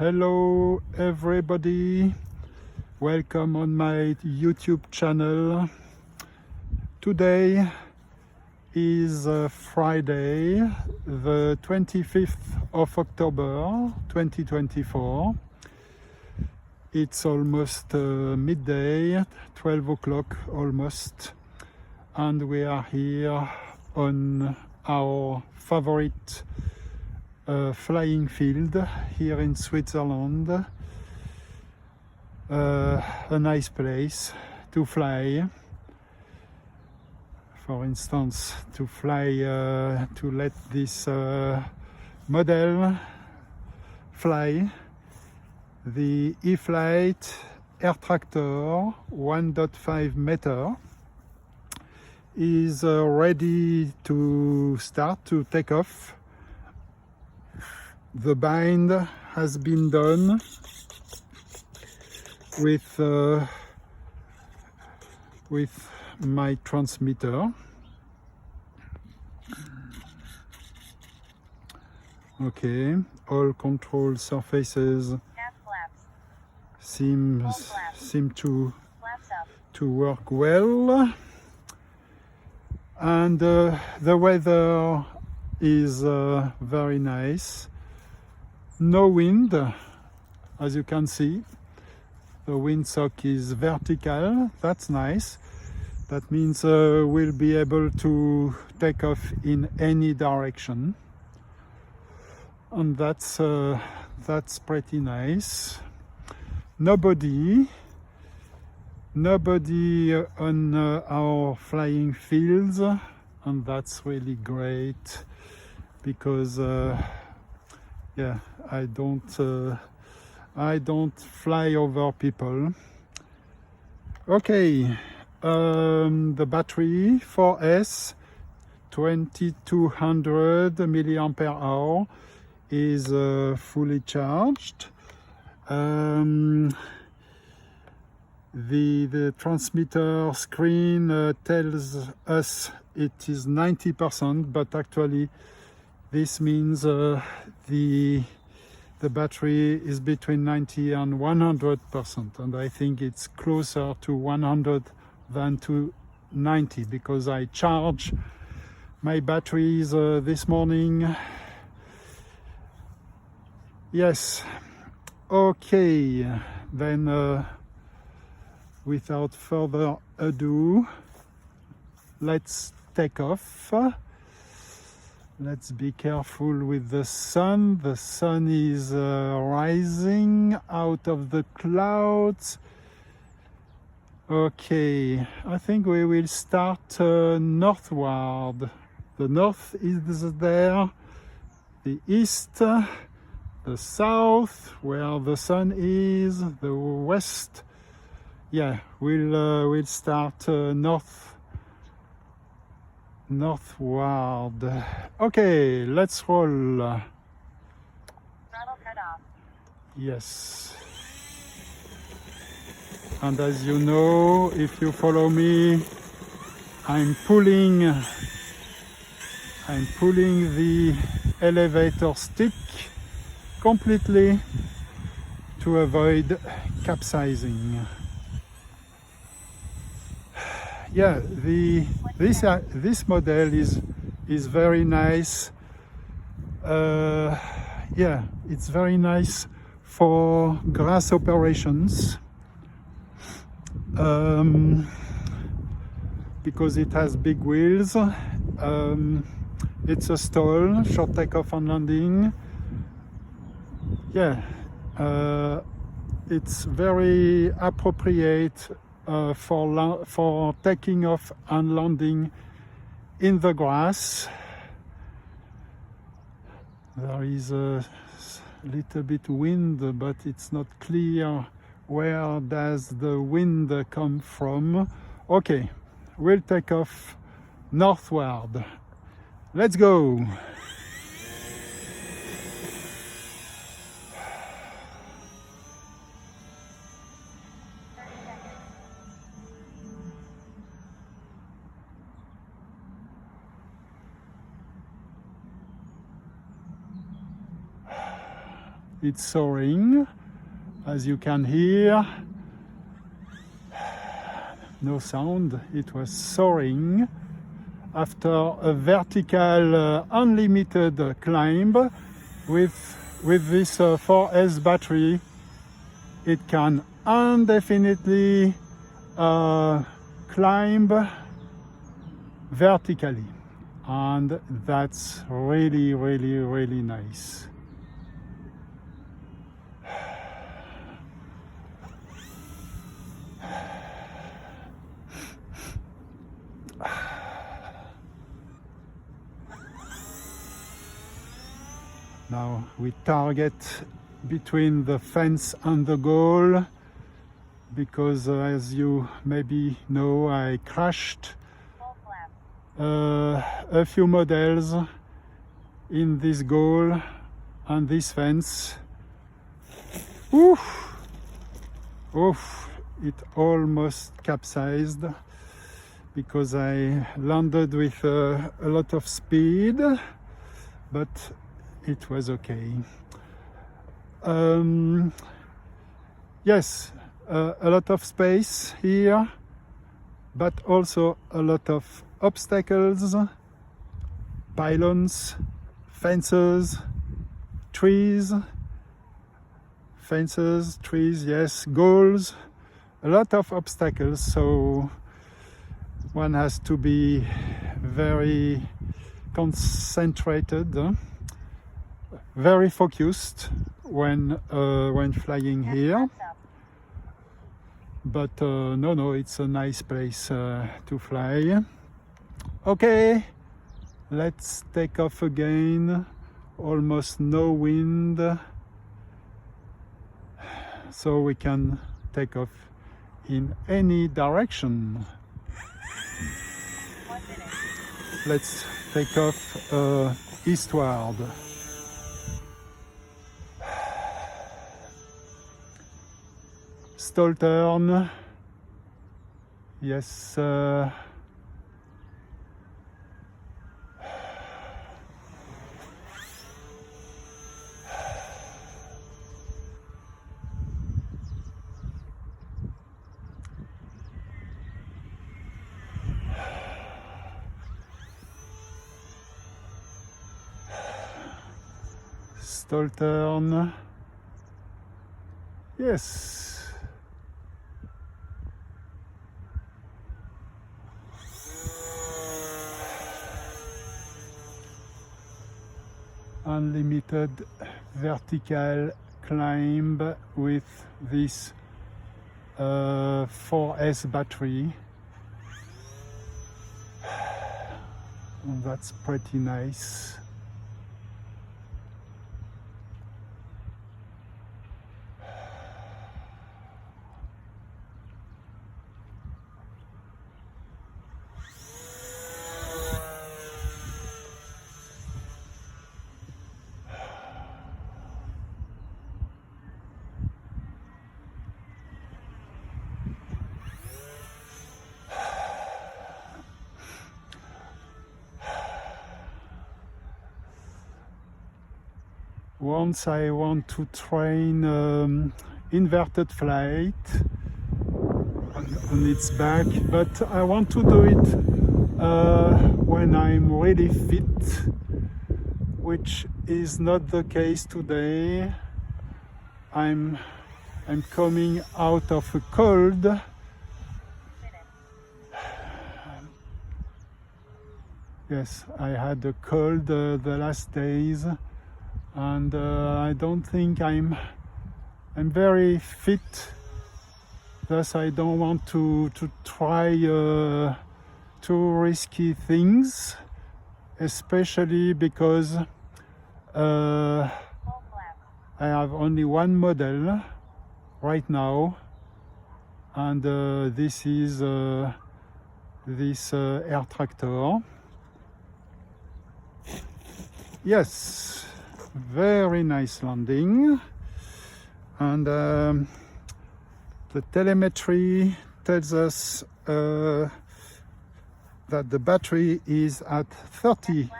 Hello everybody, welcome on my YouTube channel. Today is Friday, the 25th of October 2024. It's almost midday, 12 o'clock almost, and we are here on our favorite flying field here in Switzerland. A nice place to fly. For instance, to fly, to let this model fly, the E-flite Air Tractor 1.5 meter is ready to start to take off. The bind has been done with my transmitter. Okay, all control surfaces seem to work well, and the weather is very nice. No wind, as you can see. The windsock is vertical, that's nice. That means we'll be able to take off in any direction, and that's pretty nice. Nobody on our flying fields, and that's really great, because yeah, I don't fly over people. Okay, the battery 4S 2200 milliampere hour is fully charged. The transmitter screen tells us it is 90%, but actually this means the battery is between 90 and 100%, and I think it's closer to 100 than to 90, because I charged my batteries this morning. Yes, okay, then without further ado, let's take off. Let's be careful with the sun. The sun is rising out of the clouds. Okay, I think we will start northward. The north is there, the east, the south, where the sun is, the west. Yeah, we'll start northward. Okay, let's roll. Throttle cut off. Yes. And as you know, if you follow me, I'm pulling the elevator stick completely to avoid capsizing. Yeah, this model is very nice. Yeah, it's very nice for grass operations, because it has big wheels. It's a stall, short takeoff and landing. Yeah, it's very appropriate for taking off and landing in the grass. There is a little bit wind, but it's not clear where does the wind come from. Okay, we'll take off northward. Let's go. it's soaring, as you can hear. No sound, it was soaring after a vertical unlimited climb. With this 4S battery, it can indefinitely climb vertically, and that's really, really, really nice. Now we target between the fence and the goal, because as you maybe know, I crashed a few models in this goal and this fence. Oof! Oof! It almost capsized because I landed with a lot of speed, but it was okay. Yes, a lot of space here, but also a lot of obstacles, pylons, fences, trees, yes, goals, a lot of obstacles, so one has to be very concentrated, very focused when flying here. But no, it's a nice place to fly. Okay, let's take off again. Almost no wind, so we can take off in any direction. Let's take off eastward. Stall turn. Yes. Stall turn. Yes. Unlimited vertical climb with this 4S battery. That's pretty nice. Once I want to train inverted flight on its back, but I want to do it when I'm really fit, which is not the case today. I'm coming out of a cold. Yes, I had a cold the last days, and I don't think I'm very fit. Thus, I don't want to try too risky things, especially because I have only one model right now, and this is this air tractor. Yes, very nice landing, and the telemetry tells us that the battery is at 30%.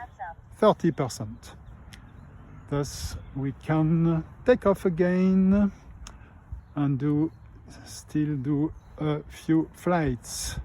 thus we can take off again and still do a few flights.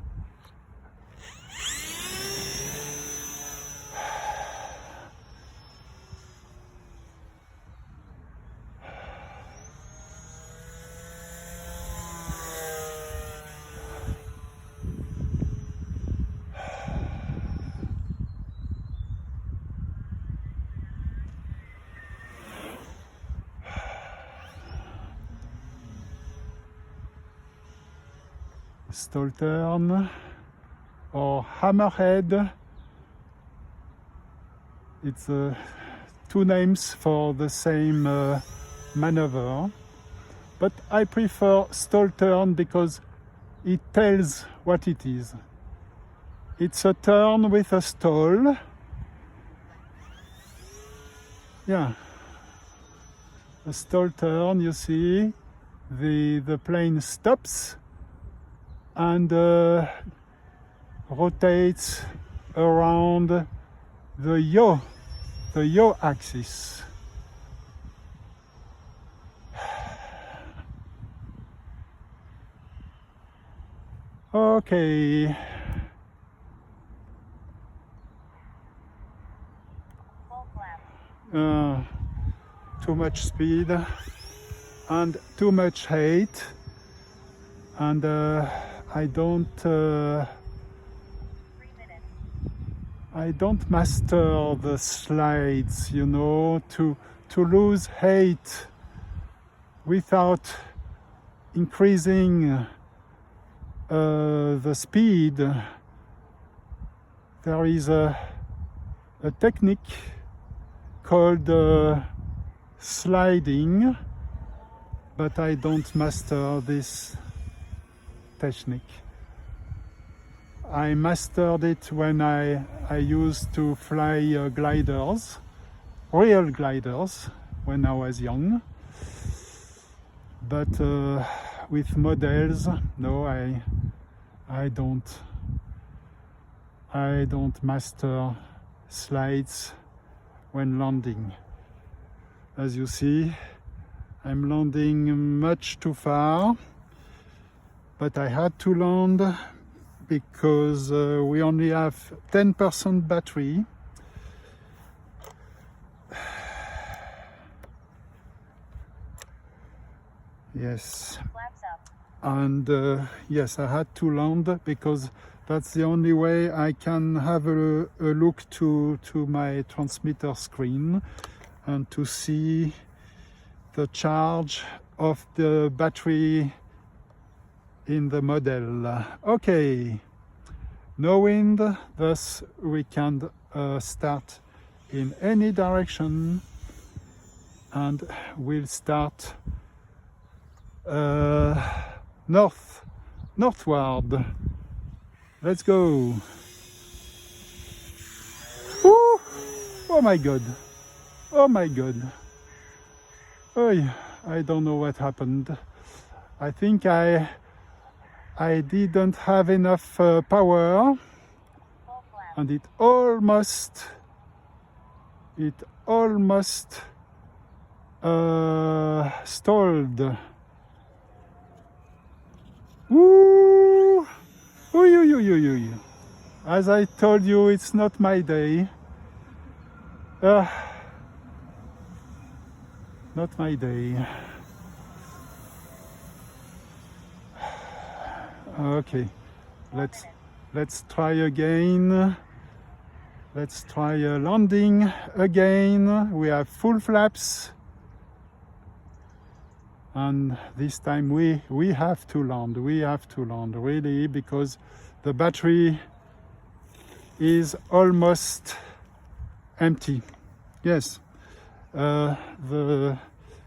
Stall turn or hammerhead. It's two names for the same maneuver, but I prefer stall turn because it tells what it is. It's a turn with a stall. Yeah, a stall turn, you see, the plane stops and rotates around the yaw axis. Okay. Too much speed and too much height, and I don't master the slides, you know, to lose height without increasing the speed. There is a technique called sliding, but I don't master this technique. I mastered it when I used to fly gliders, real gliders, when I was young. But with models, no, I don't master slides when landing. As you see, I'm landing much too far, but I had to land because we only have 10% battery. Yes, and yes, I had to land because that's the only way I can have a look to my transmitter screen and to see the charge of the battery in the model. Okay, no wind, thus we can start in any direction, and we'll start northward. Let's go. Woo! Oh my god, oh my god. Oh, I don't know what happened. I think I didn't have enough power, and it almost stalled. Woo! Ooh. As I told you, it's not my day. Not my day. Okay, let's try again. Let's try a landing again. We have full flaps, and this time we have to land. We have to land really, because the battery is almost empty. Yes, the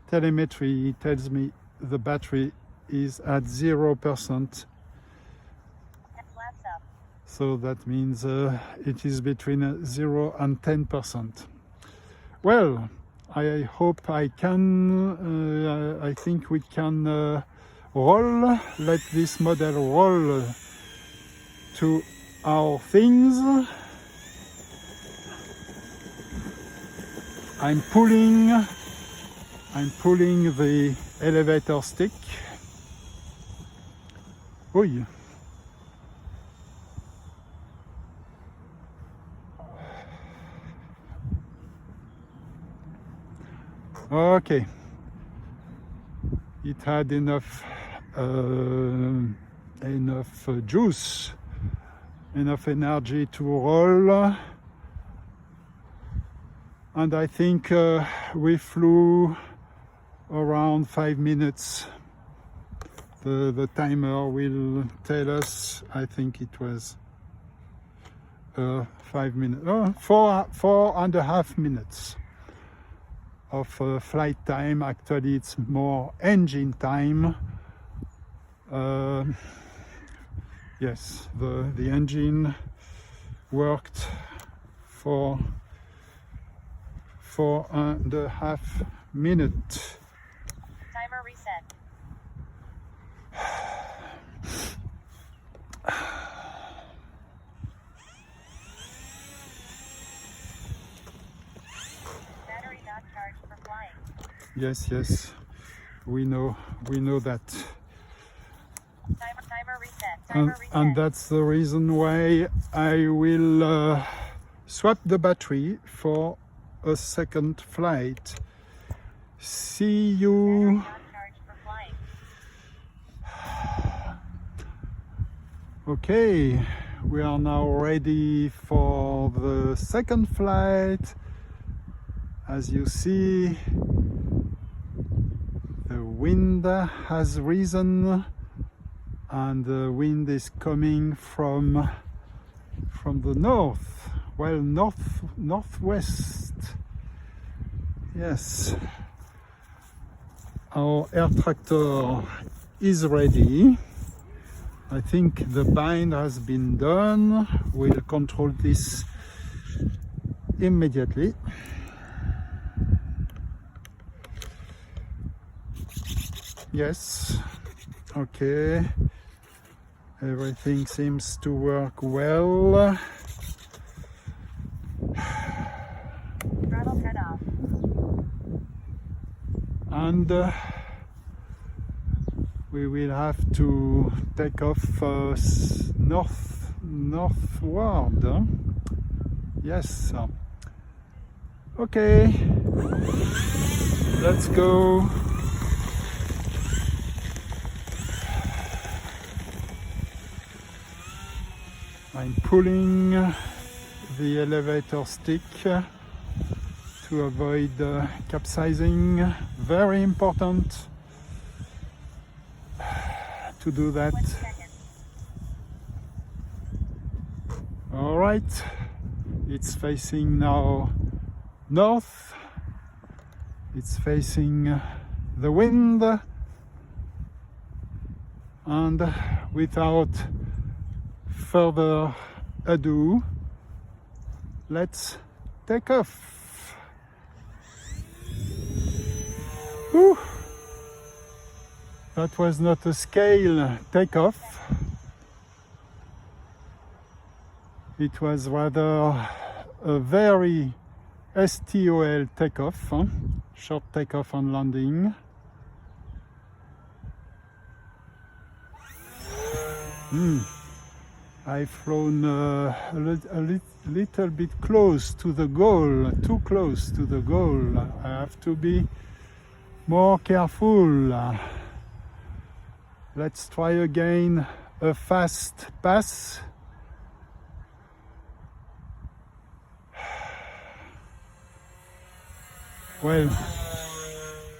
telemetry tells me the battery is at 0%. So that means it is between 0 and 10%. Well, I hope I can, I think we can roll, let this model roll to our things. I'm pulling the elevator stick. Oh yeah. Okay, it had enough juice, enough energy to roll, and I think we flew around 5 minutes. The timer will tell us. I think it was 5 minutes, 4.5 minutes of flight time. Actually, it's more engine time. Yes, the engine worked for 4.5 minutes. Timer reset. Battery not charged for flying. Yes, we know that. Timer reset. And that's the reason why I will swap the battery for a second flight. See you. Battery not charged for flying. Okay, we are now ready for the second flight. As you see, the wind has risen, and the wind is coming from the north, well, northwest. Yes, our air tractor is ready. I think the bind has been done. We'll control this immediately. Yes, okay, everything seems to work well. Throttle cut off. And we will have to take off northward. Yes. Okay, let's go. I'm pulling the elevator stick to avoid capsizing. Very important to do that. 20 seconds. All right, it's facing now north. It's facing the wind, and without further ado, let's take off. Whew. That was not a scale takeoff. It was rather a very STOL takeoff, short takeoff and landing. I've flown a little bit close to the goal, too close to the goal. I have to be more careful. Let's try again a fast pass. Well,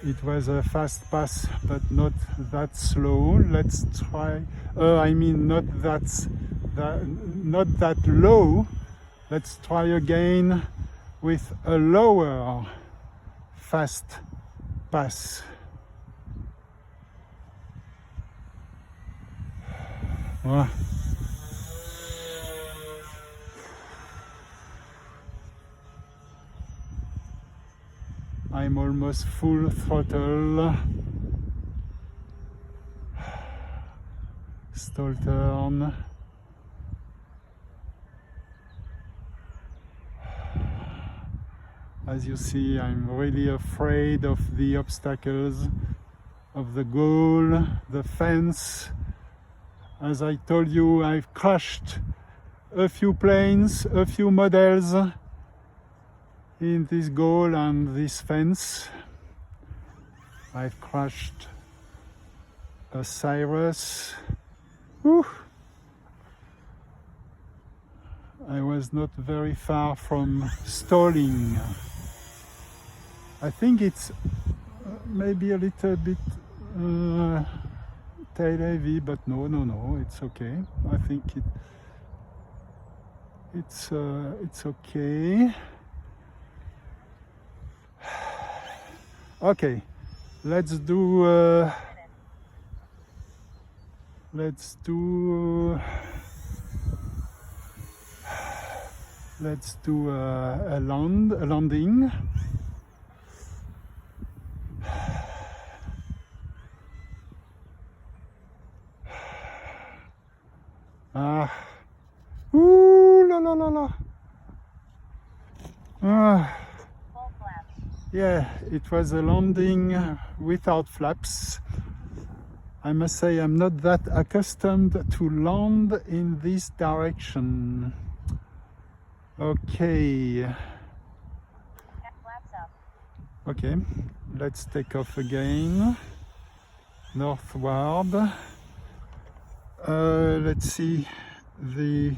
it was a fast pass, but not that slow. Let's try. Not that low. Let's try again with a lower fast pass. I'm almost full throttle. Stall turn. As you see, I'm really afraid of the obstacles, of the goal, the fence. As I told you, I've crashed a few planes, a few models in this goal and this fence. I've crashed a Cyrus. Whew. I was not very far from stalling. I think it's maybe a little bit tail heavy, but no, it's okay. I think it's okay. Okay, let's do a landing. Ooh la la la la. Full flaps. Yeah, it was a landing without flaps. I must say I'm not that accustomed to land in this direction. Okay. Flaps up. Okay, let's take off again. Northward. Let's see the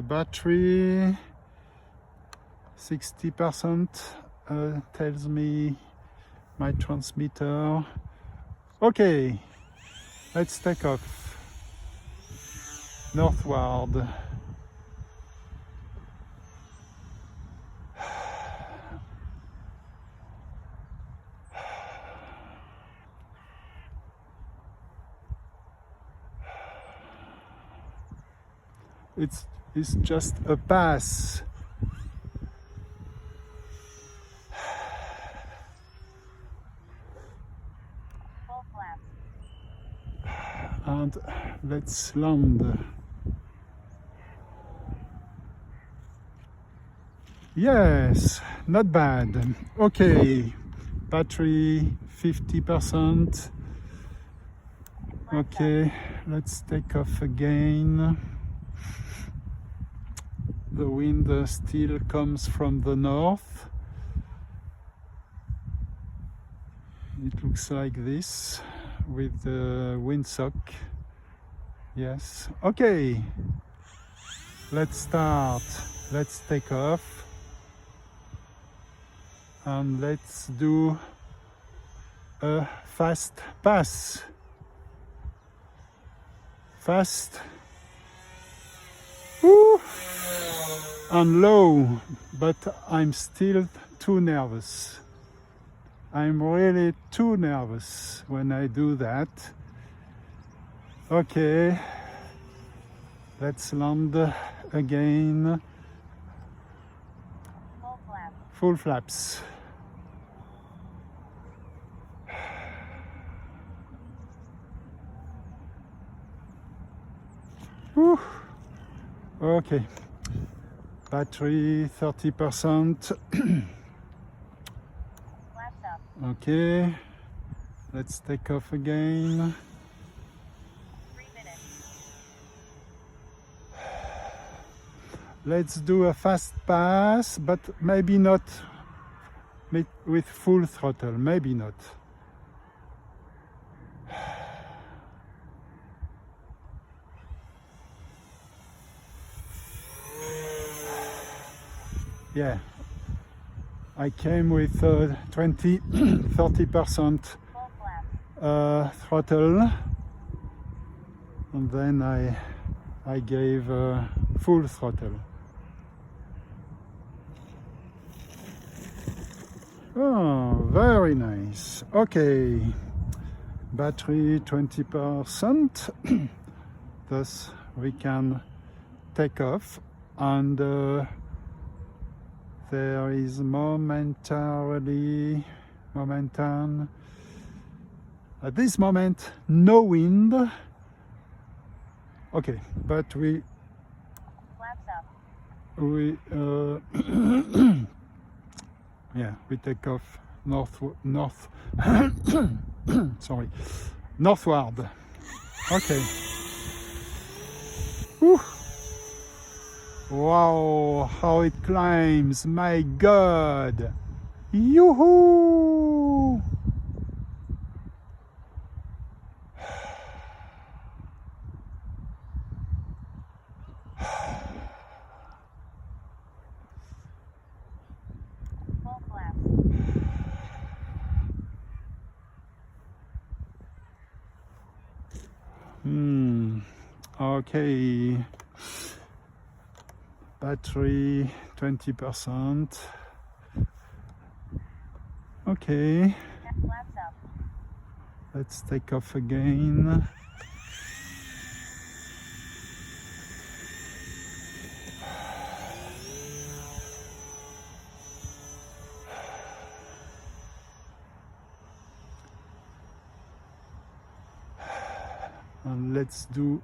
battery. 60% tells me my transmitter. Okay, let's take off. Northward. It's just a pass. Full flaps. And let's land. Yes, not bad. Okay, battery 50%. Okay, let's take off again. The wind still comes from the north. It looks like this with the windsock. Yes. Okay. Let's start. Let's take off. And let's do a fast pass. Fast. Woo! And low, but I'm still too nervous. I'm really too nervous when I do that. Okay, let's land again. Full flap. Full flaps. Whew. Okay, battery 30%. Flaps up. Okay, let's take off again. 3 minutes. Let's do a fast pass, but maybe not with full throttle, maybe not. Yeah, I came with 30% Full flaps. throttle, and then I gave full throttle. Oh, very nice. Okay, battery 20%, thus we can take off, and there is momentum at this moment, no wind. Okay, but we Flaps up. we yeah, we take off north sorry, northward. Okay. Whew. Wow, how it climbs, my God! Yoo-hoo! Full flaps. Okay. Battery 20%. Okay, Flaps up. let's take off again. And let's do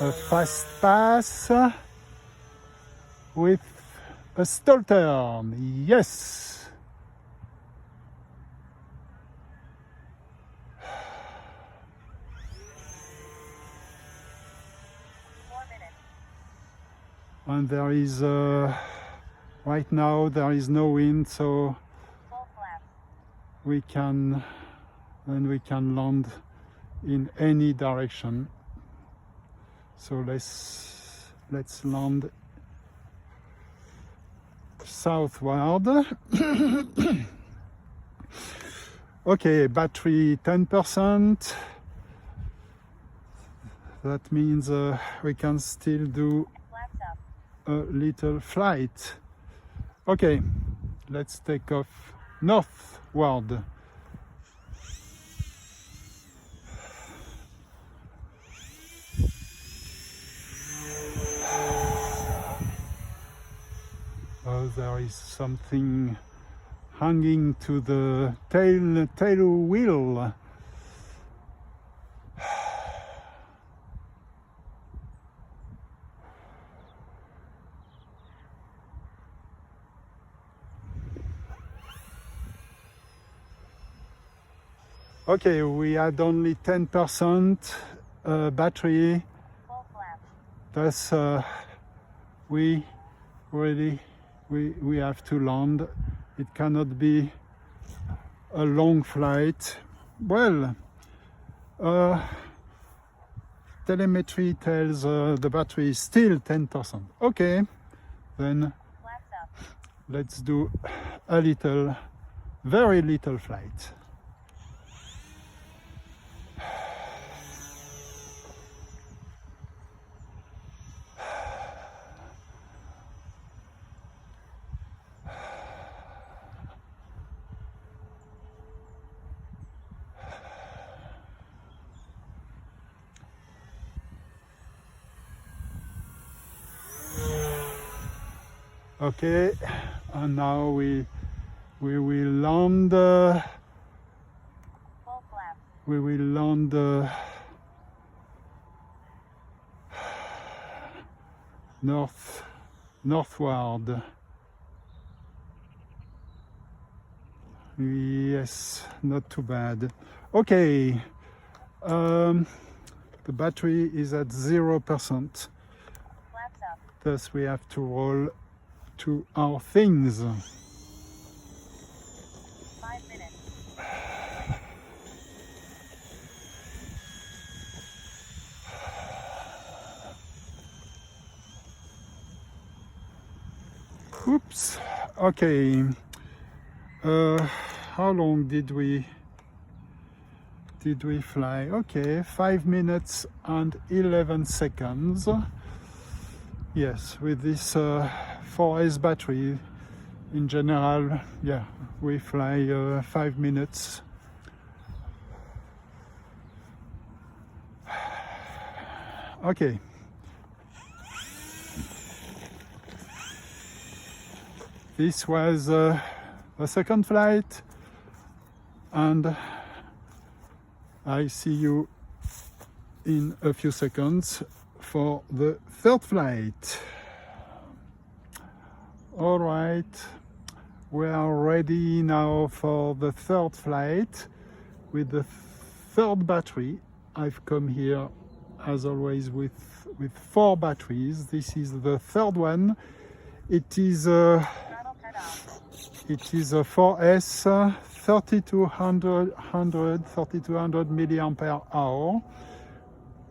a fast pass with a stall turn. Yes. And there is right now there is no wind, so Full flaps. we can land in any direction. So let's land southward. Okay, battery 10%. That means we can still do Flaps up. a little flight. Okay, let's take off northward. Oh, there is something hanging to the tail wheel. Okay, we had only 10% battery. Full flaps. Thus, we have to land. It cannot be a long flight. Well, telemetry tells the battery is still 10%. Okay, then Flaps up. let's do a little, very little flight. Okay, and now we will land. Full flaps. We will land northward. Yes, not too bad. Okay, the battery is at 0%. Flaps up. Thus we have to roll to our things. 5 minutes. Oops. Okay. How long did we fly? Okay, 5 minutes and 11 seconds. Yes, with this 4S battery, in general, yeah, we fly 5 minutes. Okay. This was a second flight, and I see you in a few seconds for the third flight. All right, we are ready now for the third flight with the third battery. I've come here as always with 4 batteries. This is the third one. It is a Throttle cut off. 4S 3200 milliampere hour,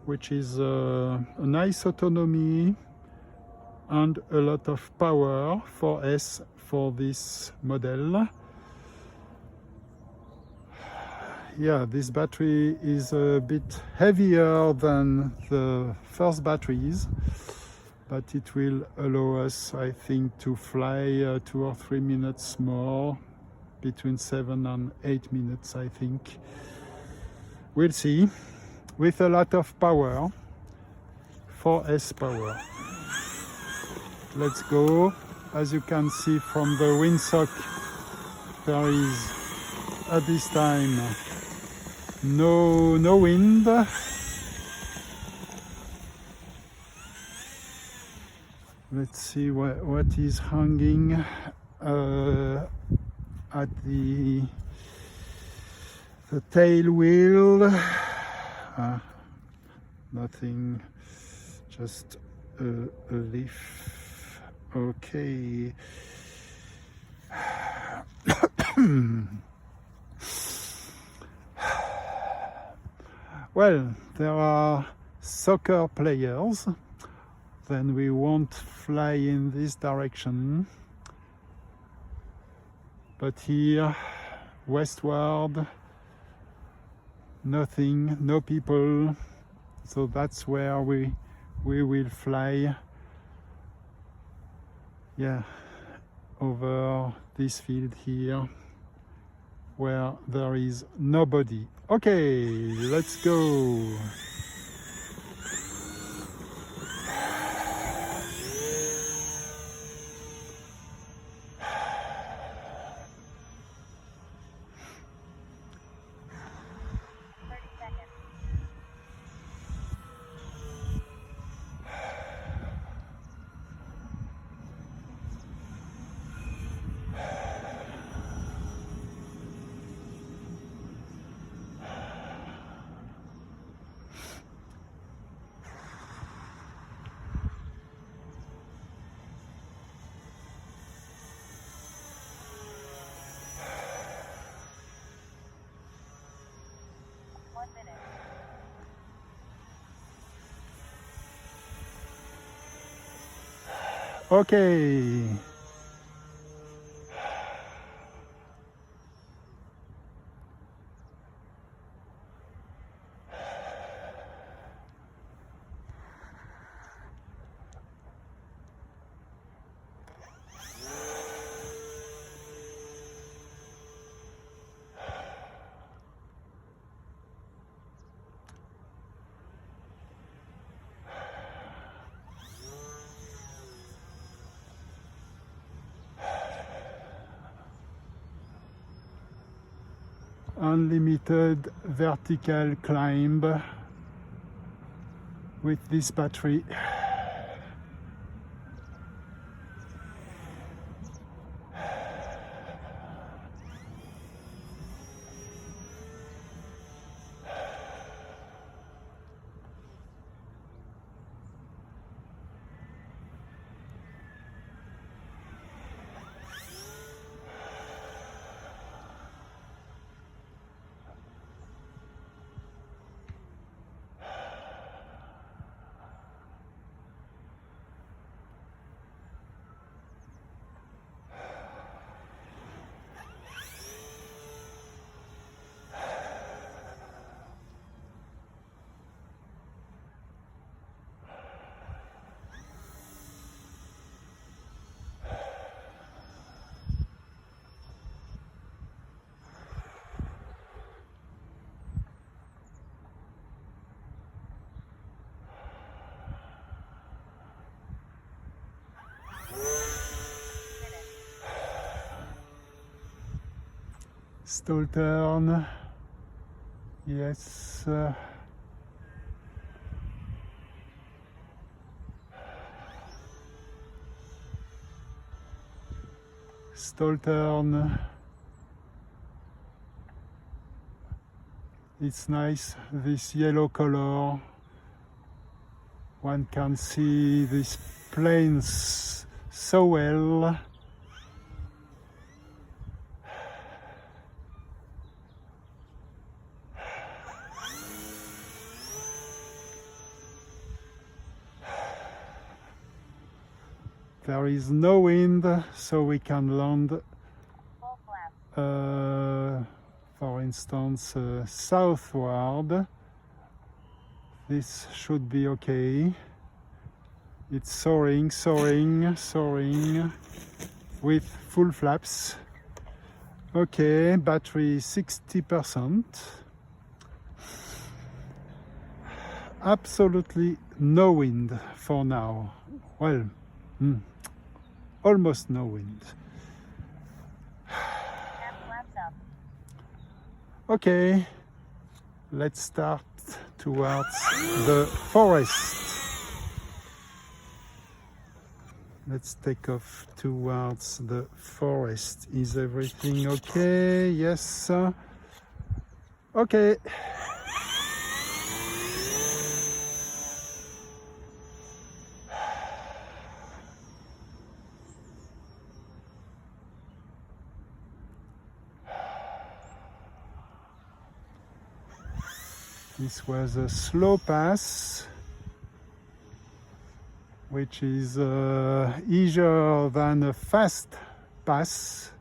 which is a nice autonomy and a lot of power. 4S for this model. Yeah, this battery is a bit heavier than the first batteries, but it will allow us, I think, to fly 2 or 3 minutes more, between 7 and 8 minutes, I think. We'll see. With a lot of power, 4S power. Let's go. As you can see from the windsock, there is at this time no wind. Let's see what is hanging at the tail wheel. Nothing, just a leaf. Okay. Well, there are soccer players, then we won't fly in this direction. But here, westward, nothing, no people, so that's where we will fly. Yeah, over this field here, where there is nobody. Okay, let's go. Okay. Unlimited vertical climb with this battery. Stall turn. Yes. Stall turn. It's nice, this yellow color. One can see these planes so well. There is no wind, so we can land, Full flaps. for instance, southward. This should be okay. It's soaring, soaring, soaring with full flaps. Okay, battery 60%. Absolutely no wind for now. Well, almost no wind. Half flaps up. Okay, let's start towards the forest. Let's take off towards the forest. Is everything okay? Yes. Okay. This was a slow pass, which is easier than a fast pass.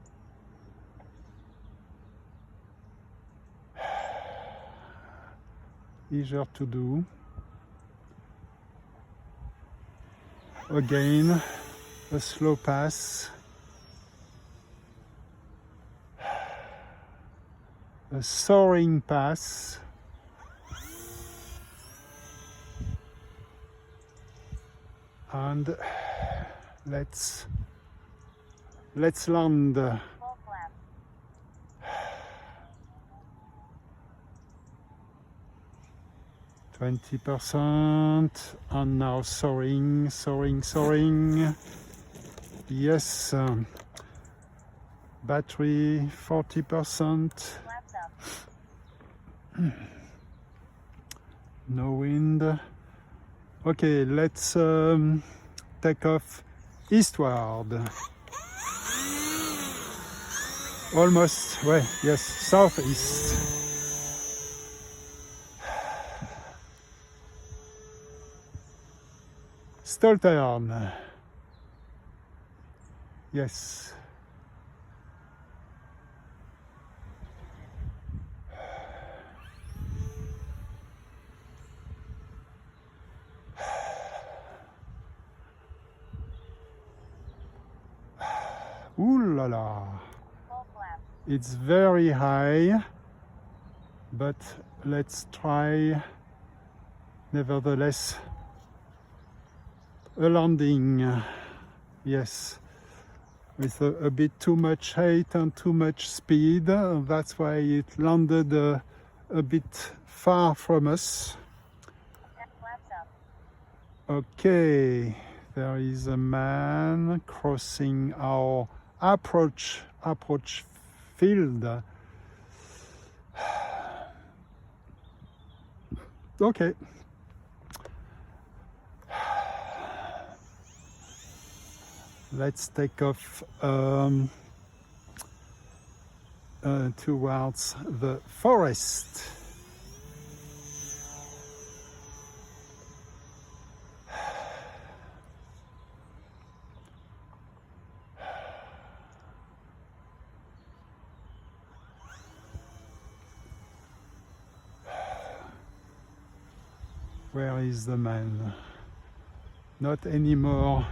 Easier to do. Again, a slow pass. A soaring pass. And let's land. Full flaps. 20%, and now soaring, soaring, soaring. Yes, battery 40%. Flaps up. No wind. Okay, let's take off eastward. Almost, well, yes, southeast. Stall turn. Yes. Ooh la la. Full flaps. It's very high, but let's try nevertheless a landing. Yes, with a bit too much height and too much speed. That's why it landed a bit far from us. Flaps up. Okay, there is a man crossing our approach field. Okay. Let's take off towards the forest. Where is the man? Not anymore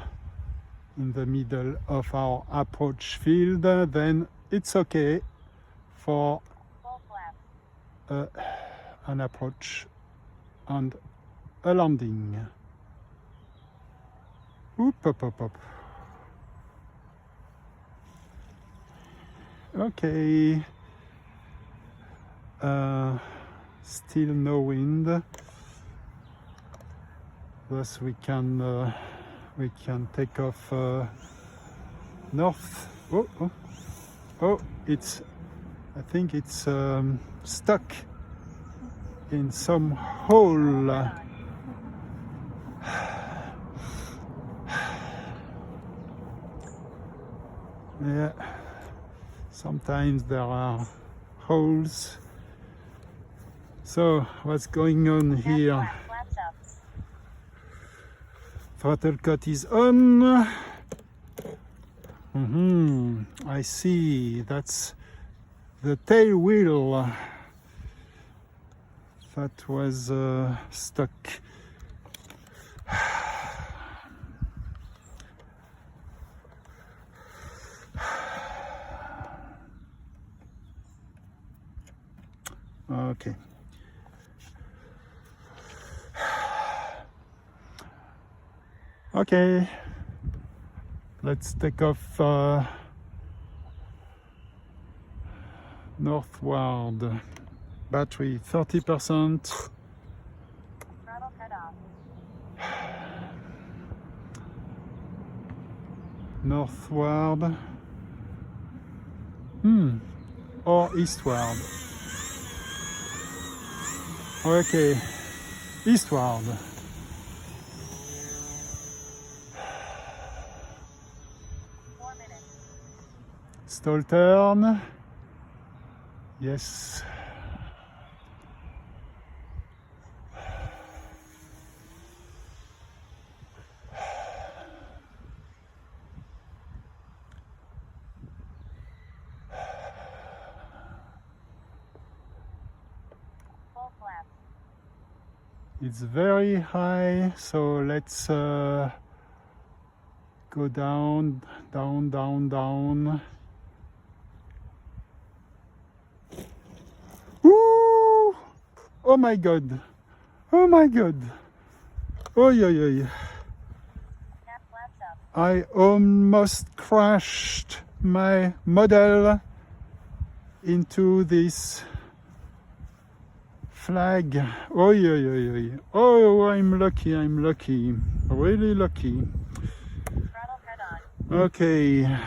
in the middle of our approach field. Then it's okay for Full flaps. an approach and a landing. Oop, up, up, up. Okay. Still no wind. Thus we can take off north. Oh, it's, I think it's stuck in some hole. Yeah, sometimes there are holes. So what's going on here? Flaps up. Throttle cut is on. I see, that's the tail wheel that was stuck. Okay. Okay, let's take off northward. Battery 30%. Throttle cut off. Northward. Or eastward. Okay, eastward. Stall turn. Yes. Full flaps. It's very high, so let's go down, down, down, down. Woo! Oh my God! Oh my God! Oh yeah, yeah, yeah. Tap flaps up. I almost crashed my model into this flag. Oh yeah, yeah, yeah, yeah. Oh, I'm lucky, really lucky. Throttle cut on. Okay.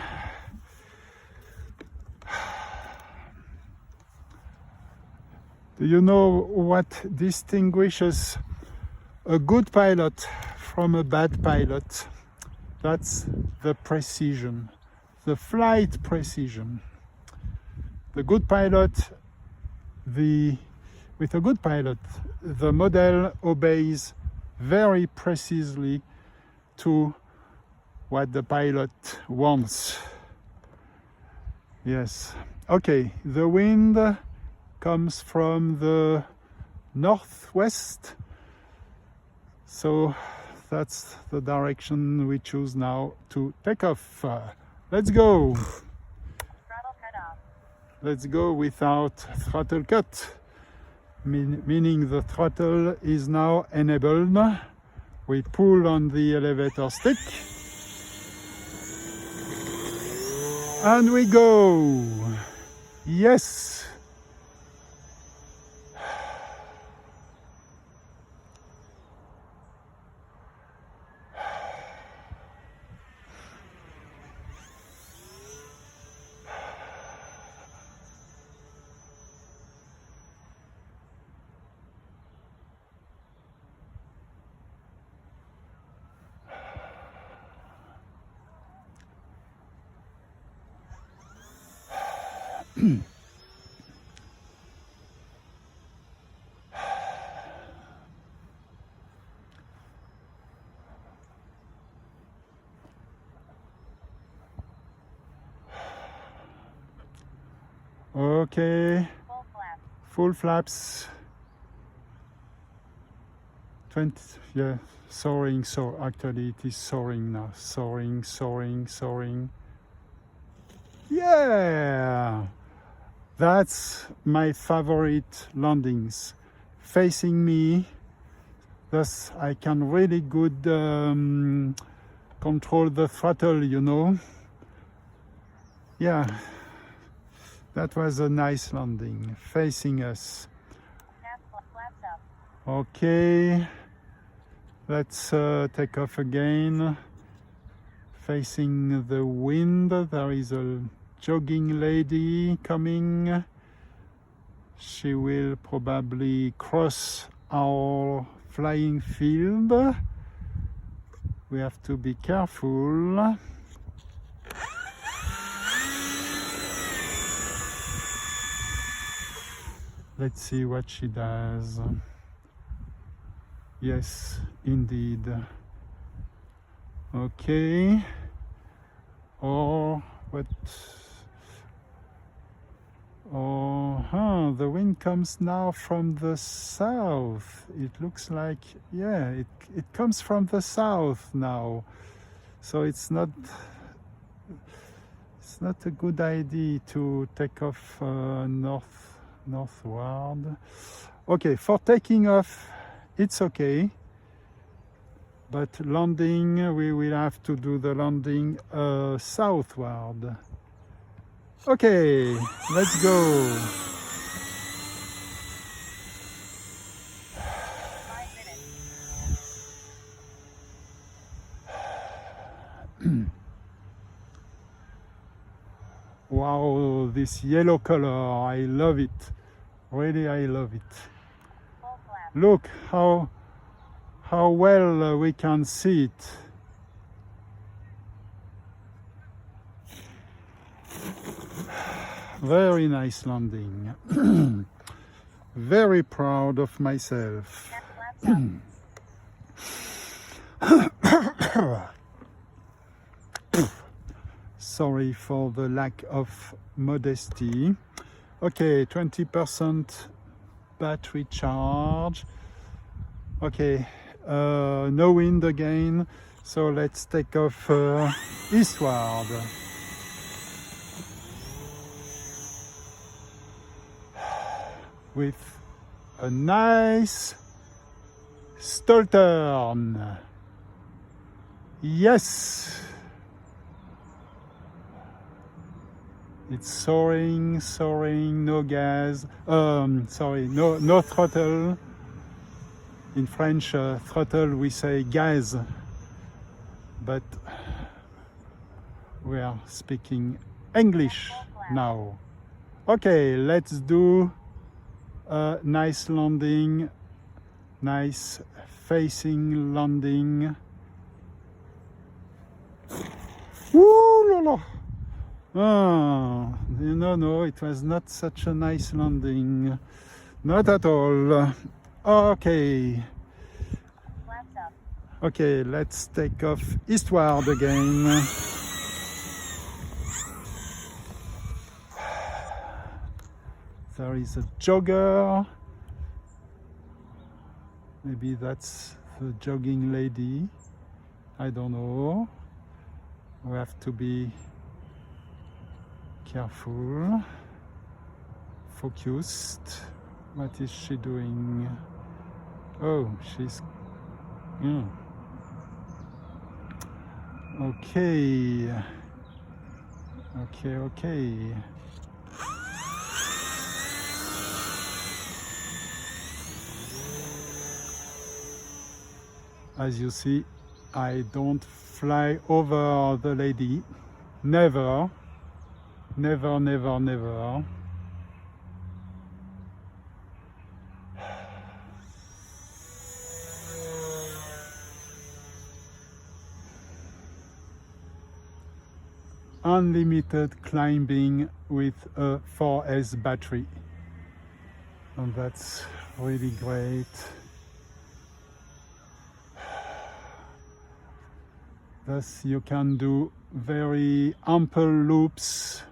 Do you know what distinguishes a good pilot from a bad pilot? That's the precision, the flight precision. The good pilot, with a good pilot, the model obeys very precisely to what the pilot wants. Yes. Okay, the wind comes from the northwest, so that's the direction we choose now to take off. Let's go. Throttle cut off. Let's go without throttle cut, meaning the throttle is now enabled. We pull on the elevator stick and we go. Yes. Okay, Full flaps. full flaps. 20, yeah, soaring, so actually it is soaring now. Soaring, soaring, soaring. Yeah! That's my favorite landings. Facing me, thus I can really good control the throttle, you know. Yeah, that was a nice landing, facing us. Tap flaps. Okay, let's take off again. Facing the wind, there is a jogging lady coming. She will probably cross our flying field. We have to be careful. Let's see what she does. Yes, indeed. Okay. Or what? Oh, the wind comes now from the south. It looks like, yeah, it comes from the south now. So it's not a good idea to take off northward. Okay, for taking off, it's okay. But landing, we will have to do the landing southward. Okay, let's go. 5 minutes. Wow, this yellow color, I love it. Really, I love it. Full flap. Look how well we can see it. Very nice landing. Very proud of myself. Cap flaps up. Sorry for the lack of modesty. Okay, 20% battery charge. Okay, no wind again, so let's take off eastward. With a nice stall turn. Yes! It's soaring, no gas. Sorry, no throttle. In French, throttle we say gaz, but we are speaking English now. Okay, let's do a nice landing, nice facing landing. Woo la la! Ah, no, it was not such a nice landing. Not at all. Okay. Flaps up. Okay, let's take off eastward again. There is a jogger. Maybe that's the jogging lady. I don't know. We have to be careful, focused. What is she doing? Oh, she's... yeah. Okay. Okay. As you see, I don't fly over the lady. Never. Unlimited climbing with a 4S battery, and that's really great. Thus you can do very ample loops.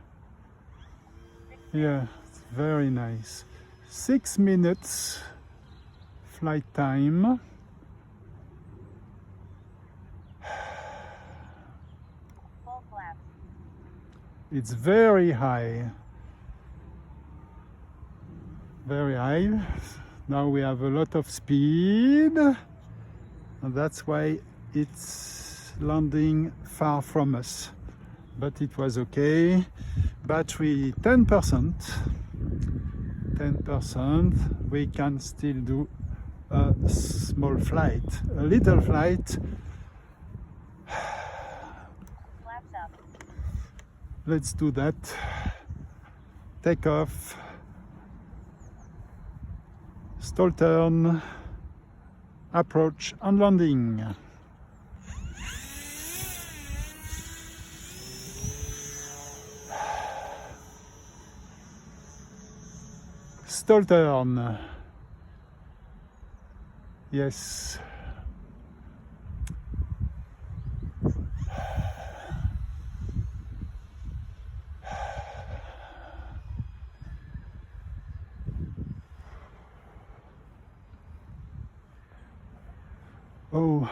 Yeah, it's very nice. 6 minutes flight time. Full flap. It's very high. Very high. Now we have a lot of speed, and that's why it's landing far from us. But it was okay. Battery 10%. We can still do a small flight, a little flight. Flaps up. Let's do that. Take off. Stall turn. Approach and landing. Stall turn. Yes. Oh,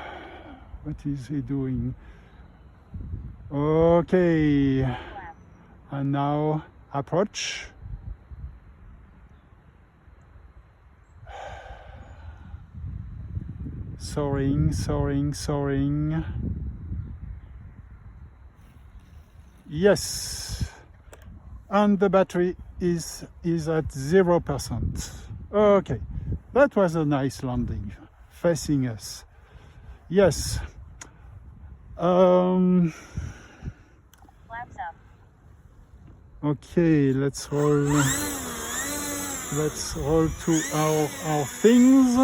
what is he doing? Okay. Flap. And now approach. Soaring, soaring, soaring. Yes. And the battery is at 0%. Okay. That was a nice landing, facing us. Yes. Flaps up. Okay, let's roll to our things.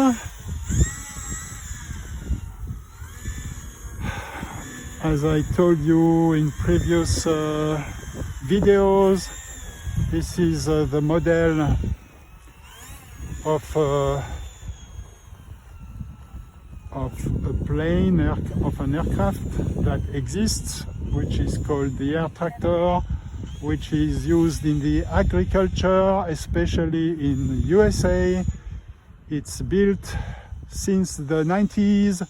As I told you in previous videos, this is the model of a plane, of an aircraft that exists, which is called the Air Tractor, which is used in the agriculture, especially in USA. It's built since the 90s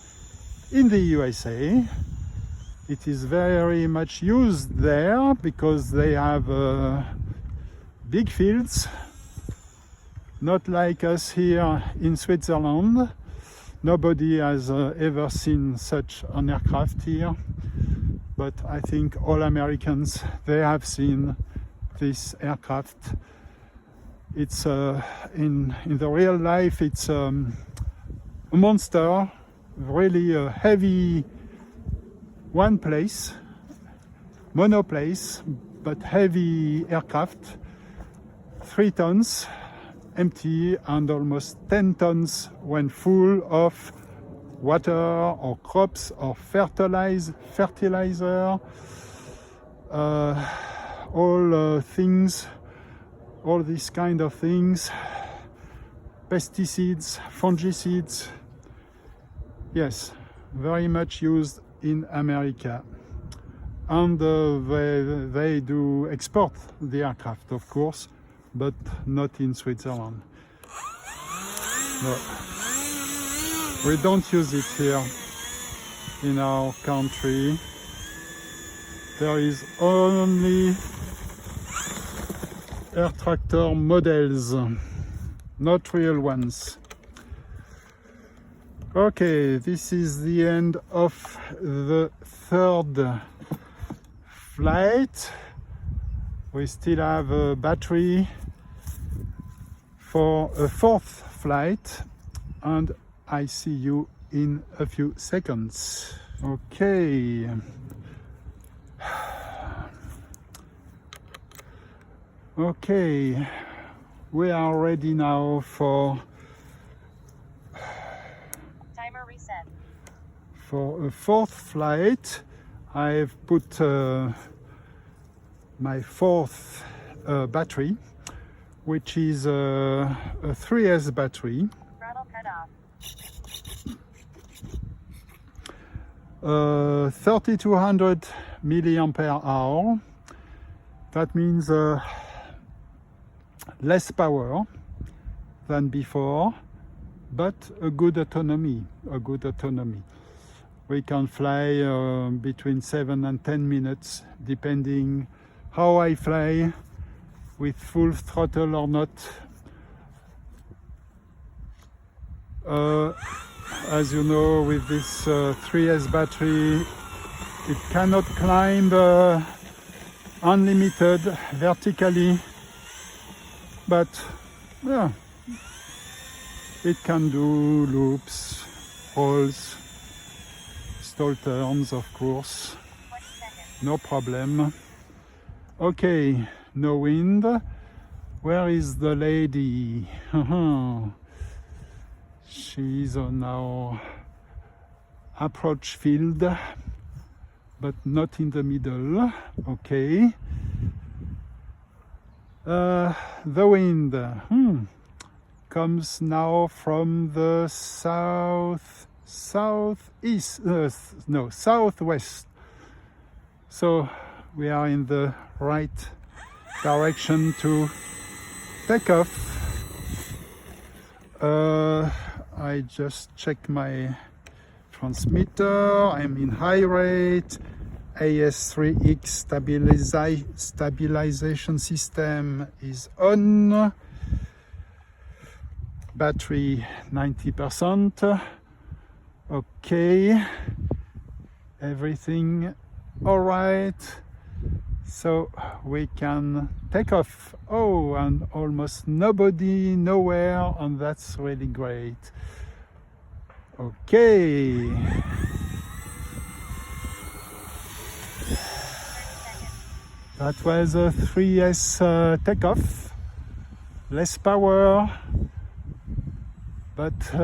in the USA. It is very much used there because they have big fields, not like us here in Switzerland. Nobody has ever seen such an aircraft here, but I think all Americans, they have seen this aircraft. It's in the real life, it's a monster, really a heavy one place, monoplace, but heavy aircraft, 3 tons empty and almost 10 tons when full of water or crops or fertilizer, all things, all these kind of things, pesticides, fungicides. Yes, very much used in America, and they do export the aircraft, of course, but not in Switzerland. No, we don't use it here in our country. There is only air tractor models, not real ones. Okay, this is the end of the 3rd flight. We still have a battery for a 4th flight, and I see you in a few seconds. Okay. Okay, we are ready now for Timer reset. a 4th flight. I've put my 4th battery, which is a 3S battery. Throttle cut off. 3200 milliampere hour. That means less power than before, but a good autonomy. We can fly between 7 and 10 minutes, depending how I fly, with full throttle or not. As you know, with this 3S battery, it cannot climb unlimited vertically, but yeah, It can do loops, rolls, stall turns, of course, 20 seconds. no problem. Okay, no wind. Where is the lady? She's on our approach field, but not in the middle. Okay. The wind comes now from the southwest. So we are in the right direction to take off. I just check my transmitter. I'm in high rate. AS3X stabilization system is on. Battery 90%. Okay, everything all right. So we can take off. Oh, and almost nobody nowhere, and that's really great. Okay. 30 seconds. That was a 3S takeoff. Less power, but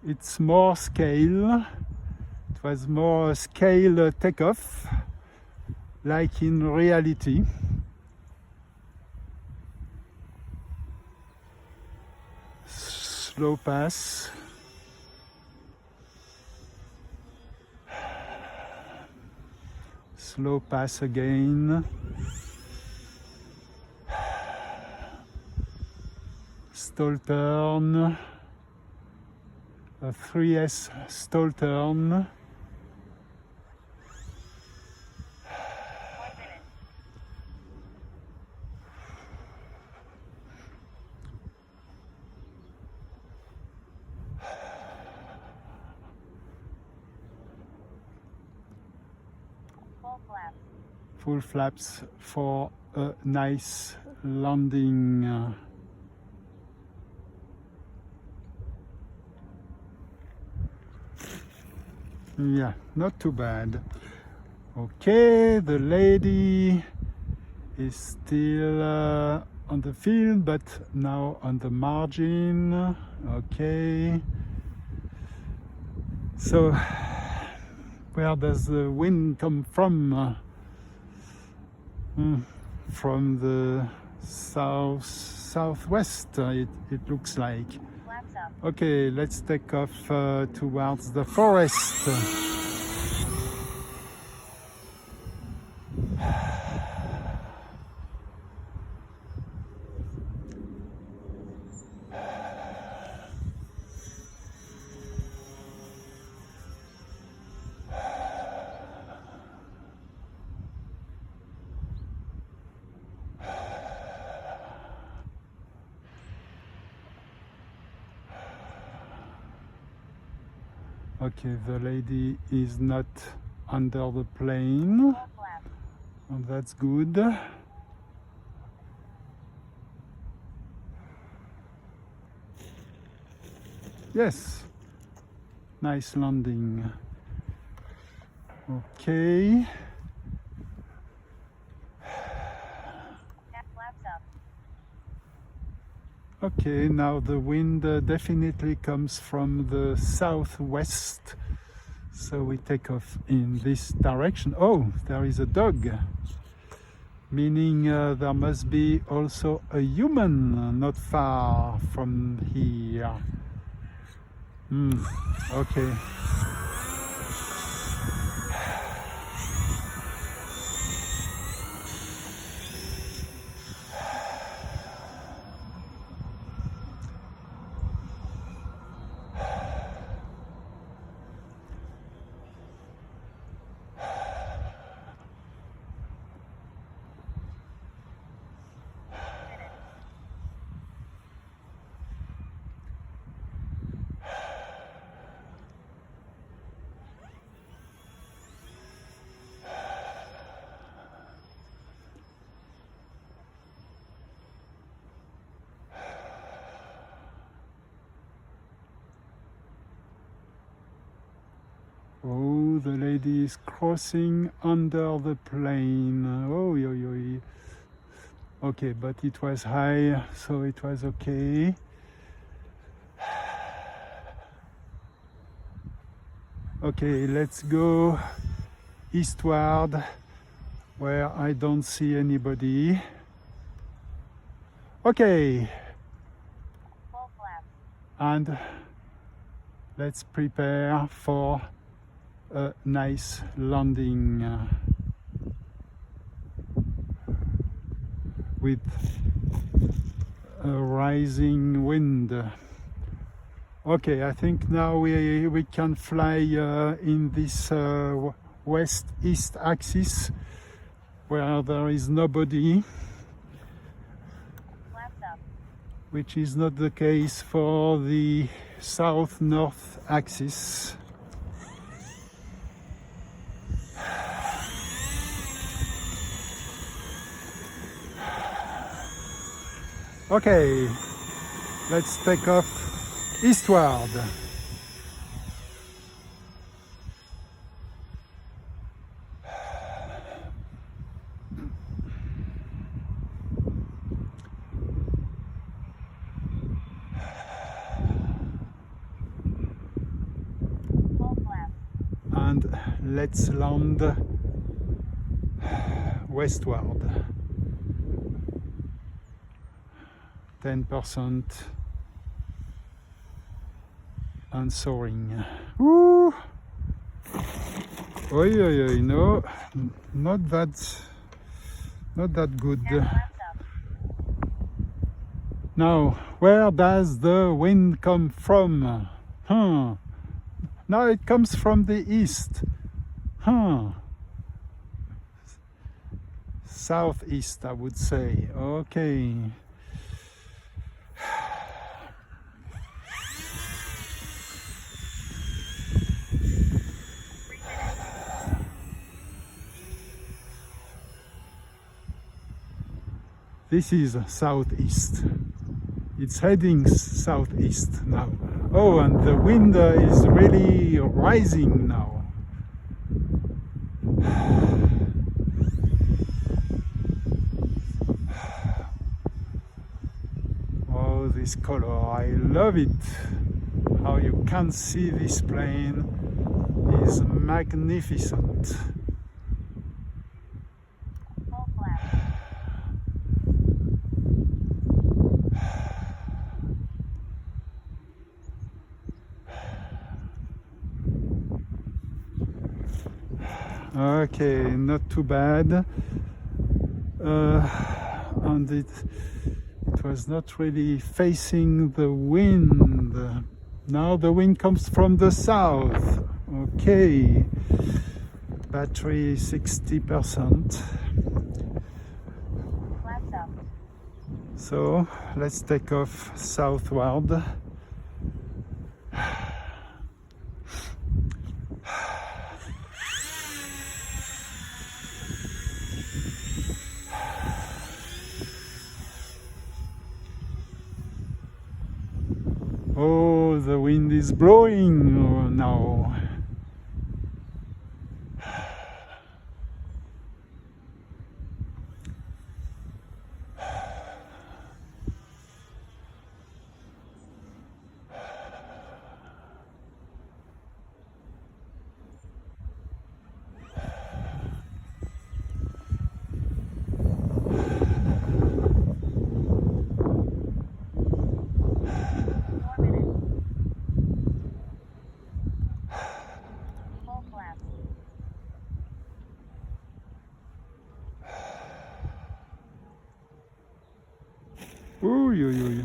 it's more scale. It was more scale takeoff, like in reality. Slow pass. Slow pass again. Stall turn. A 3S stall turn. 1 minute. Full flaps. Full flaps for a nice landing. Yeah, not too bad. Okay, the lady is still on the field, but now on the margin. Okay. So, where does the wind come from? From the southwest, it looks like. Flaps up. Okay, let's take off towards the forest. Okay, the lady is not under the plane, Full flap. and that's good. Yes, nice landing. Okay. Flaps up. Okay, now the wind definitely comes from the southwest, so we take off in this direction. Oh, there is a dog, meaning there must be also a human not far from here. Okay. Oh, the lady is crossing under the plane. Oh, yo, yo, yo. Okay, but it was high, so it was okay. Okay, let's go eastward where I don't see anybody. Okay, Full flaps. and let's prepare for a nice landing with a rising wind. Okay, I think now we can fly in this west-east axis where there is nobody, Flaps up. which is not the case for the south-north axis. Okay, let's take off eastward. Full flaps. And let's land westward. 10% and soaring. Woo! Oi, oi, oi, no, not that good. Flaps up. Now, where does the wind come from? Now it comes from the east. Southeast, I would say. Okay. This is southeast. It's heading southeast now. Oh, and the wind is really rising now. Oh, this color, I love it. How you can see this plane is magnificent. Full flaps. Okay, not too bad. And it was not really facing the wind. Now the wind comes from the south. Okay, battery 60%. Flaps up. So let's take off southward. Oh, the wind is blowing now. Full flaps. Ooh,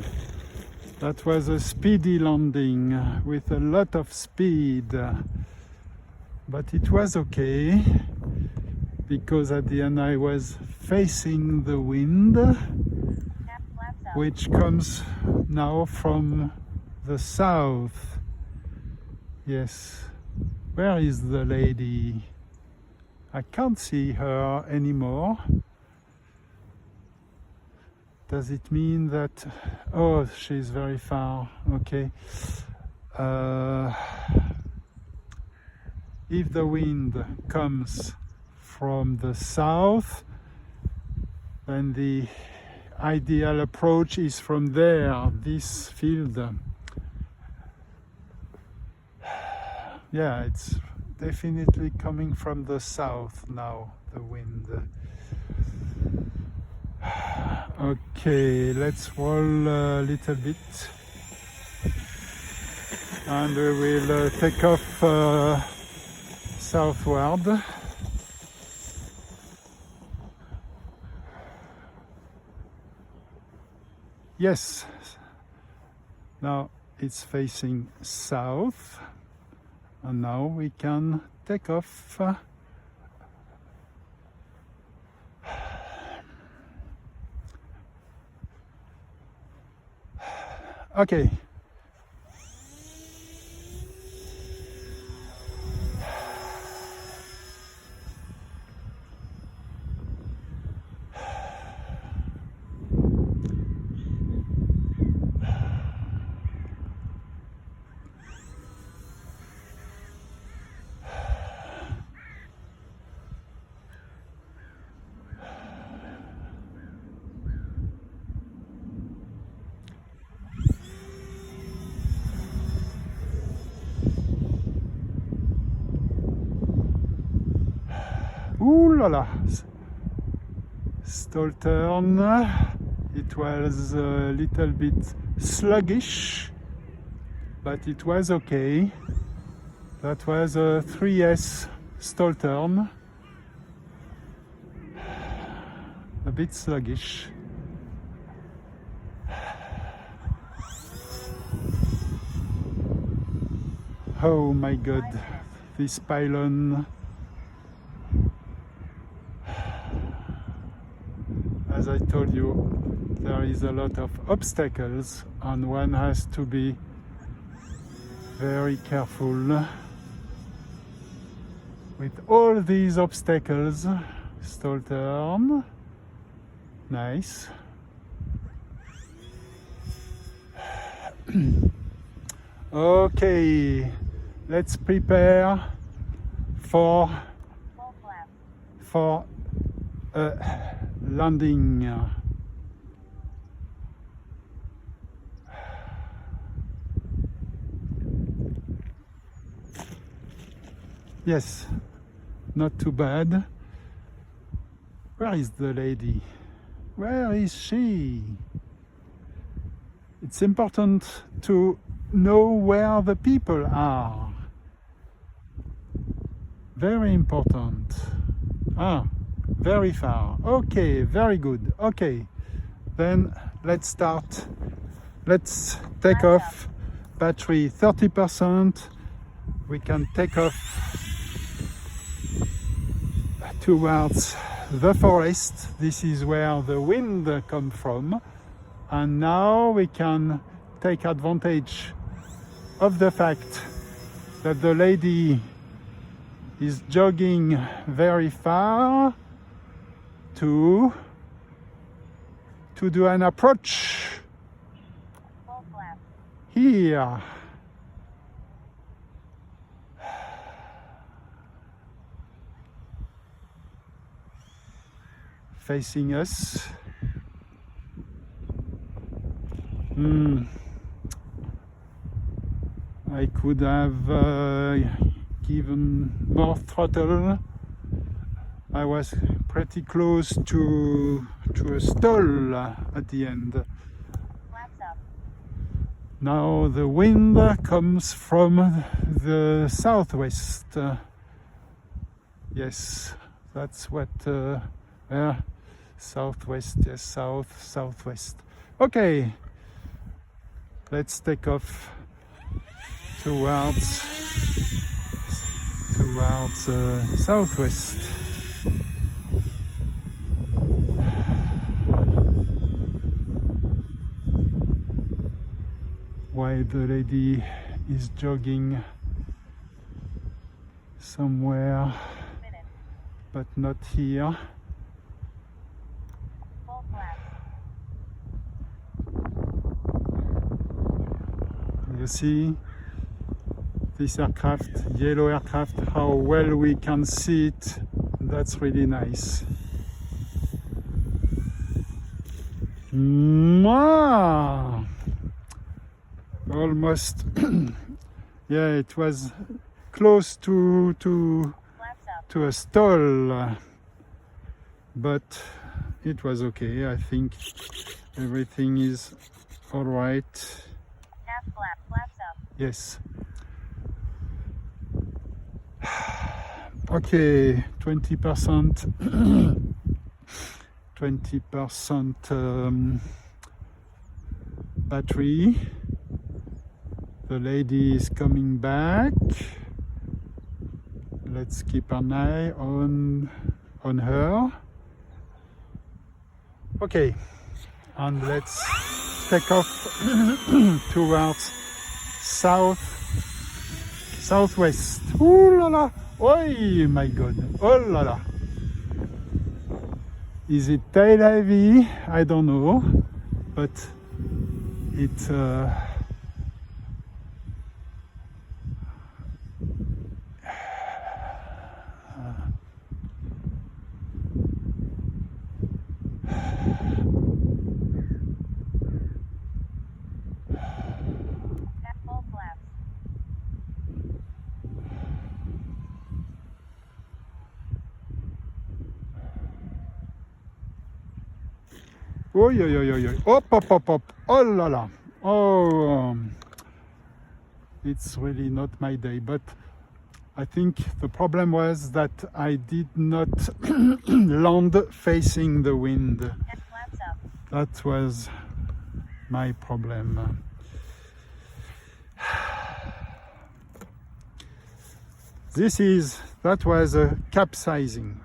that was a speedy landing with a lot of speed, but it was okay because at the end I was facing the wind, Flaps up. which comes now from the south. Yes, where is the lady? I can't see her anymore. Does it mean that, oh, she's very far, okay. if the wind comes from the south, then the ideal approach is from there, this field. Yeah, it's definitely coming from the south now, the wind. Okay, let's roll a little bit and we will take off southward. Yes, now it's facing south, and now we can take off. Okay. Ooh la la! Stall turn. It was a little bit sluggish, but it was okay. That was a 3S stall turn. A bit sluggish. Oh my god, this pylon. As I told you, there is a lot of obstacles and one has to be very careful with all these obstacles. Stall turn. Nice. Okay, let's prepare for landing. Yes, not too bad. Where is the lady? Where is she? It's important to know where the people are. Very important. Ah, very far. Okay, very good. Okay, then let's start. Let's take off. Battery 30%. We can take off towards the forest. This is where the wind comes from. And now we can take advantage of the fact that the lady is jogging very far to do an approach here. Facing us. I could have given more throttle. I was pretty close to a stall at the end. Now the wind comes from the southwest. Yes, that's what. Southwest. Yes, southwest. Okay, let's take off towards southwest. While the lady is jogging somewhere, but not here. You see, this aircraft, yellow aircraft, how well we can see it. That's really nice. Almost. Yeah, it was close to Flaps up. a stall, but it was okay. I think everything is all right. Half flap. Flaps up. Yes. Okay, 20%. 20% battery. The lady is coming back. Let's keep an eye on her. Okay, and let's take off towards southwest. Ooh la la! Oh my God! Oh la la! Is it tail heavy? I don't know, but it. Full flaps. Oh, yo, yo, yo, yo. Hop, hop, hop, hop. Oh la la. Oh, it's really not my day, but I think the problem was that I did not land facing the wind. Flaps up. That was my problem. That was a capsizing.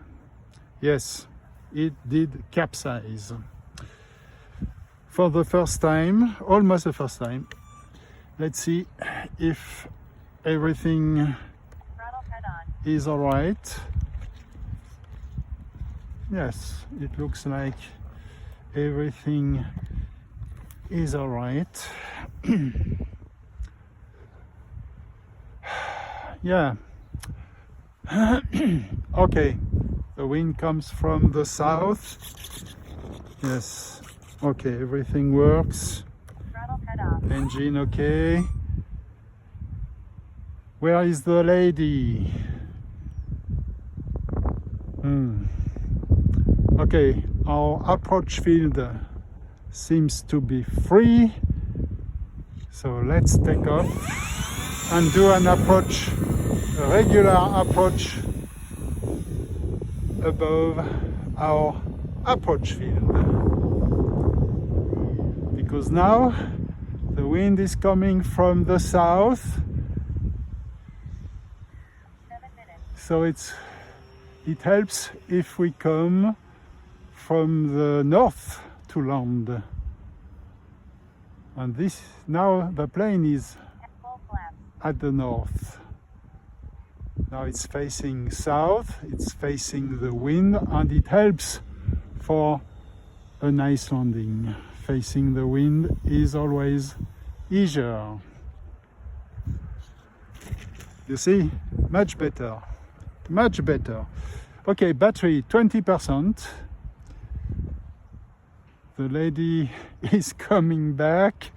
Yes, it did capsize. For the first time, almost the first time. Let's see if everything Throttle cut on. is all right. Yes, it looks like everything is all right. Yeah. Okay, the wind comes from the south. Yes. Okay, everything works. Throttle cut off. Engine okay. Where is the lady? Okay, our approach field seems to be free. So let's take off and do an approach, a regular approach above our approach field. Because now the wind is coming from the south, 7 minutes. so it helps if we come from the north to land. And this now the plane is Full flaps. at the north. Now it's facing south, it's facing the wind, and it helps for a nice landing. Facing the wind is always easier. You see, much better, much better. Okay, battery 20%. The lady is coming back,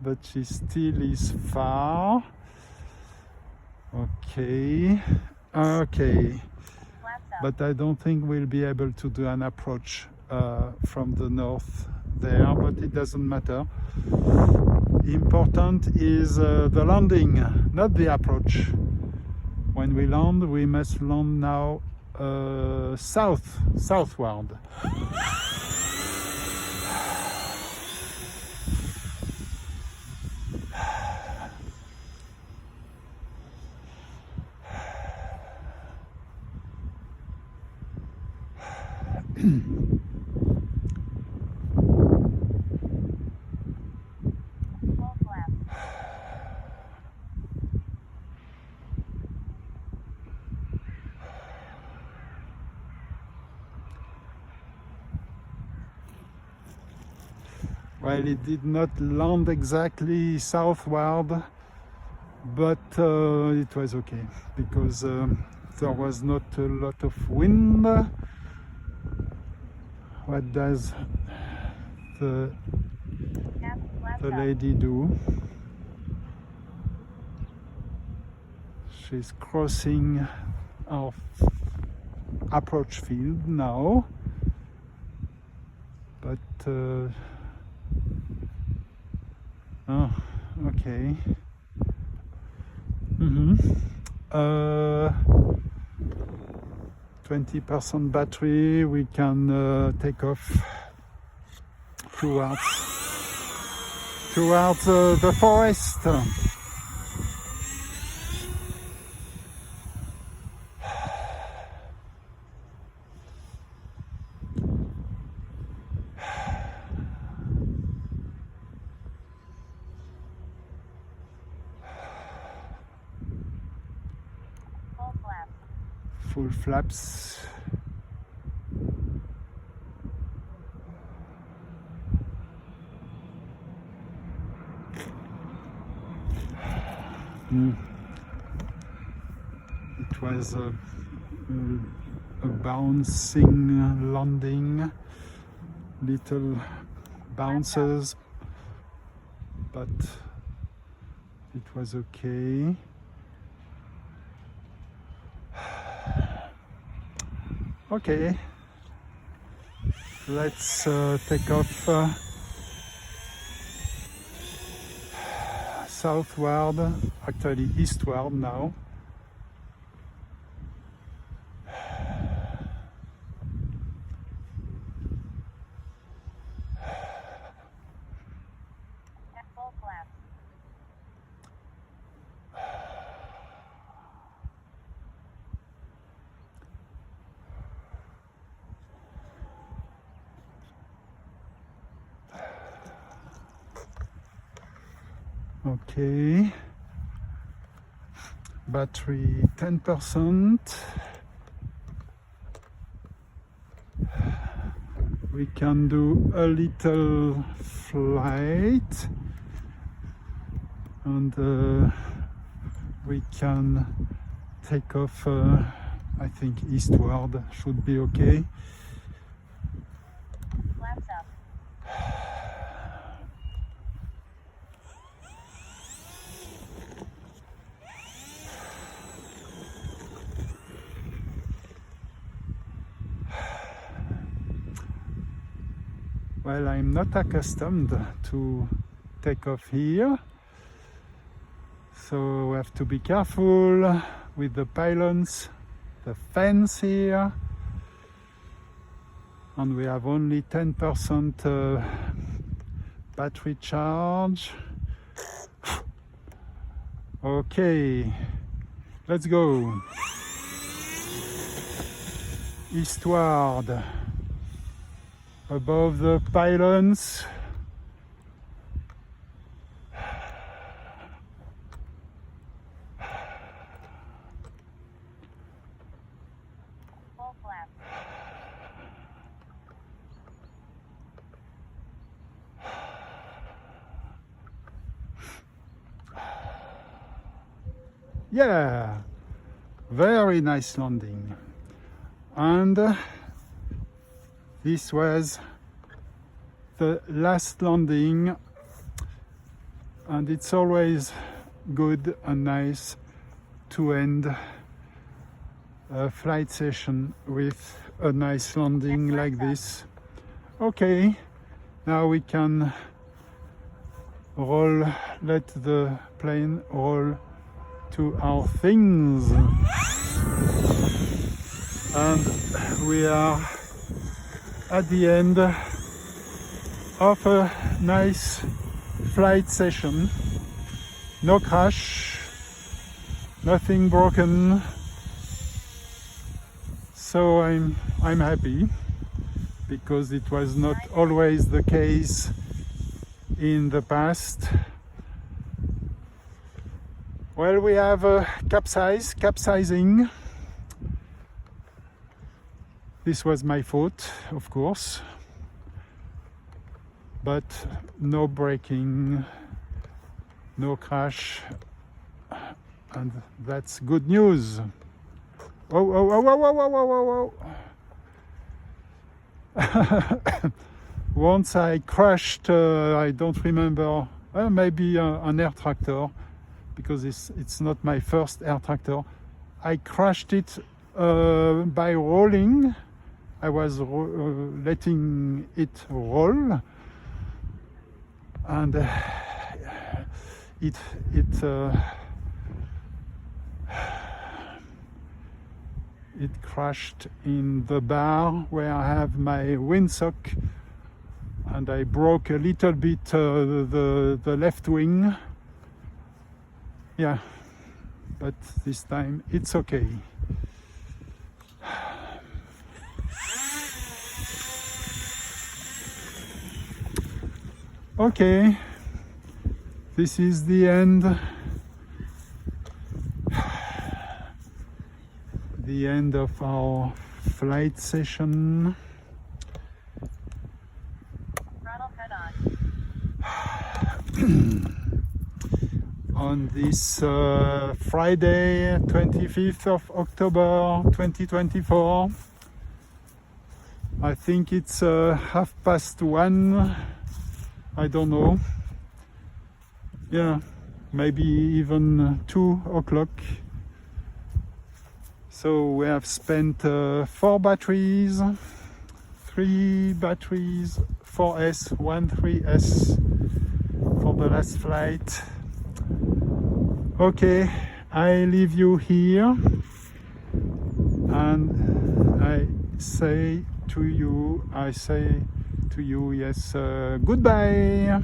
but she still is far. Okay, okay. Flaps up. But I don't think we'll be able to do an approach from the north there, but it doesn't matter. Important is the landing, not the approach. When we land, we must land now southward. Full flaps. Well, it did not land exactly southward, but it was okay because there was not a lot of wind. What does the Flaps up. lady do? She's crossing our approach field now, but oh, okay. 20% battery. We can take off towards the forest. Full flaps. Full flaps. It was a bouncing landing, little bounces, but it was okay. Okay, let's take off southward, actually eastward now. Full flaps. Okay, battery 10%. We can do a little flight and we can take off, I think eastward should be okay. Flaps up. Well, I'm not accustomed to take off here, so we have to be careful with the pylons, the fence here, and we have only 10% battery charge. Okay, let's go eastward. Above the pylons. Full flaps. Yeah, very nice landing. And this was the last landing, and it's always good and nice to end a flight session with a nice landing like this. Okay, now we can roll, let the plane roll to our things. And we are at the end of a nice flight session. No crash, nothing broken. So I'm happy, because it was not always the case in the past. Well, we have a capsizing. This was my fault, of course, but no braking, no crash. and that's good news. Oh, oh, oh, oh, oh, oh, oh, oh. Once I crashed, I don't remember, maybe an air tractor, because it's not my first air tractor. I crashed it by rolling. I was letting it roll, and it crashed in the bar where I have my windsock, and I broke a little bit the left wing. Yeah, but this time it's okay. Okay, this is the end. The end of our flight session. Throttle cut on. On this Friday, 25th of October 2024. I think it's 1:30. I don't know. Yeah, maybe even 2 o'clock. So we have spent 4 batteries, 3 batteries, 4S, 1 3S for the last flight. Okay, I leave you here, and I say to you, yes, goodbye.